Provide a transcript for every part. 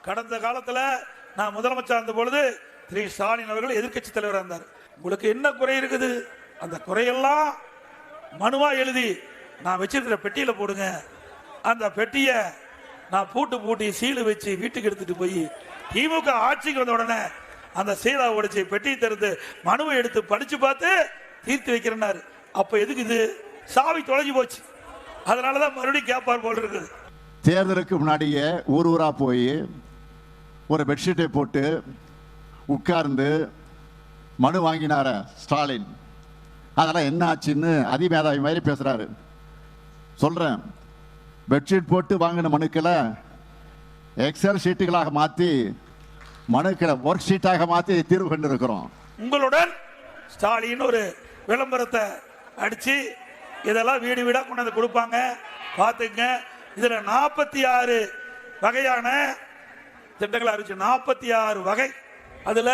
கடந்த காலத்துல நான் முதலமைச்சர் இருந்த பொழுது திரு ஸ்டாலின் அவர்கள் எதிர்க்கட்சி தலைவராக இருந்தார். உங்களுக்கு என்ன குறை இருக்குது? அந்த குறையெல்லாம் மனுவா எழுதி நான் வச்சிருக்கிற பெட்டியில போடுங்க. அந்த பெட்டியை நான் பூட்டி சீலு வச்சு வீட்டுக்கு எடுத்துட்டு போய் திமுக ஆட்சிக்கு வந்த உடனே அந்த சீலா உடைச்சு பெட்டியை திறந்து மனுவை எடுத்து படிச்சு பார்த்து தீர்த்து வைக்கிறேன்னாரு. அப்ப எதுக்கு இது? சாவி தொலைஞ்சு போச்சு. அதனாலதான் மறுபடியும் கேட்பார் போல் இருக்குது. தேர்தலுக்கு முன்னாடியே ஊர் ஊரா போய் ஒரு பெட்ஷீட்டை போட்டு உட்கார்ந்து மனு வாங்கினார ஸ்டாலின். அதெல்லாம் என்ன ஆச்சுன்னு அதிமேதாவி மாதிரி பேசுறாரு. சொல்றேன், பெட்ஷீட் போட்டு வாங்கின மனுக்களை எக்ஸல் ஷீட்டுகளாக மாற்றி மனுக்களை ஒர்க் ஷீட்டாக மாற்றி தீர்வு கண்டிருக்கிறோம். உங்களுடன் ஸ்டாலின் ஒரு விளம்பரத்தை அடிச்சு இதெல்லாம் வீடு வீடா கொண்டாந்து கொடுப்பாங்க, பார்த்துங்க. இதுல 46 வகையான திட்டங்களை அறிவிச்சு 46 வகை. அதுல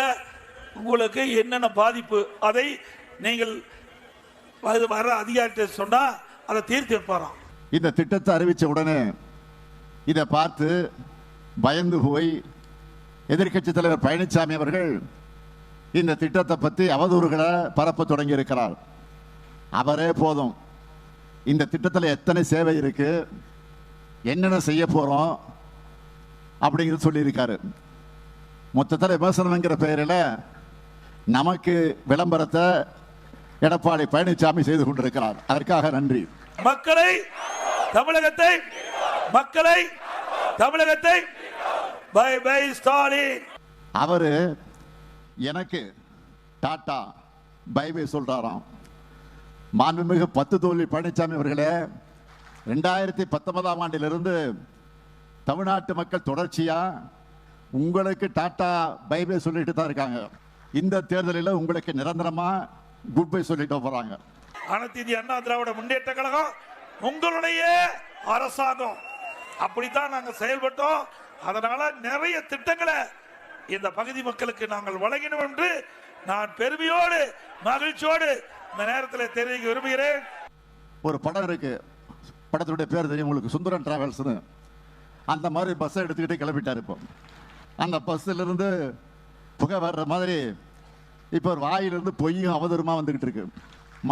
உங்களுக்கு என்னென்ன பாதிப்பு அதை நீங்கள் வர அதிகாரிட்ட சொன்னா அதை தீர்த்து வைப்பாராம். இந்த திட்டத்தை அறிவிச்ச உடனே இதை பார்த்து பயந்து போய் எதிர்க்கட்சி தலைவர் பழனிசாமி அவர்கள் இந்த திட்டத்தை பற்றி அவதூறுகளை பரப்ப தொடங்கி இருக்கிறார். அவரே போதும், இந்த திட்டத்தில் எத்தனை சேவை இருக்கு, என்னென்ன செய்ய போறோம் அப்படிங்கிறது சொல்லியிருக்காரு. மொத்தத்தில் விமர்சனம்ங்கிற பெயரில் நமக்கு விளம்பரத்தை எடப்பாடி பழனிசாமி செய்து கொண்டிருக்கிறார். அதற்காக நன்றி. மக்களை தமிழகத்தை பை பை ஸ்டாலின். அவரு எனக்கு டாடா பை பை சொல்றாராம். மாண்புமிகு 10 தோல்வி பழனிசாமி அவர்களே, 2019ஆம் ஆண்டிலிருந்து தமிழ்நாட்டு மக்கள் தொடர்ச்சியா உங்களுக்கு டாடா பை பை சொல்லிட்டு தான் இருக்காங்க. இந்த தேர்தலில் உங்களுக்கு நிரந்தரமா குட் பை சொல்லிட்டு போறாங்க. அனைத்து இந்திய அண்ணா திராவிட முன்னேற்ற கழகம் உங்களுடைய அரசாங்கம், அப்படித்தான் நாங்கள் செயல்பட்டோம். அதனால நிறைய திட்டங்களை இந்த பகுதி மக்களுக்கு நாங்கள் வழங்கினோம் என்று நான் பெருமையோடு மகிழ்ச்சியோடு இந்த நேரத்தில் தெரிவிக்க விரும்புகிறேன். ஒரு படம் இருக்கு, படத்துடைய பேர் தெரியும் உங்களுக்கு, சுந்தரன் டிராவல்ஸ். அந்த மாதிரி பஸ்ஸை எடுத்துக்கிட்டு கிளம்பிட்டார். இப்போ அந்த பஸ்ஸில் இருந்து புகை வர்ற மாதிரி இப்போ ஒரு வாயிலிருந்து பொய்யும் அவதூறுமா வந்துகிட்டு இருக்கு.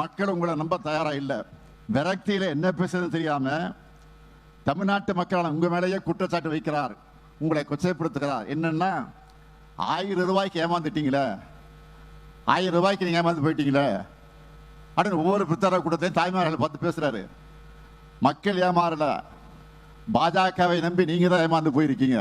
மக்கள் உங்களை நம்ப தயாரா இல்லை. விரக்தியில் என்ன பேசுறது தெரியாம தமிழ்நாட்டு மக்களால் உங்க மேலேயே குற்றச்சாட்டு வைக்கிறார், உங்களை கொச்சைப்படுத்துகிறார். என்னன்னா, 1000 ரூபாய்க்கு ஏமாந்துட்டீங்களே, 1000 ரூபாய்க்கு நீங்க ஏமாந்து போயிட்டீங்களே அப்படின்னு ஒவ்வொரு பிரச்சார கூட்டத்தையும் தாய்மார்களை பார்த்து பேசுறாரு. மக்கள் ஏமாறல, பாஜகவை நம்பி நீங்க தான் ஏமாந்து போயிருக்கீங்க.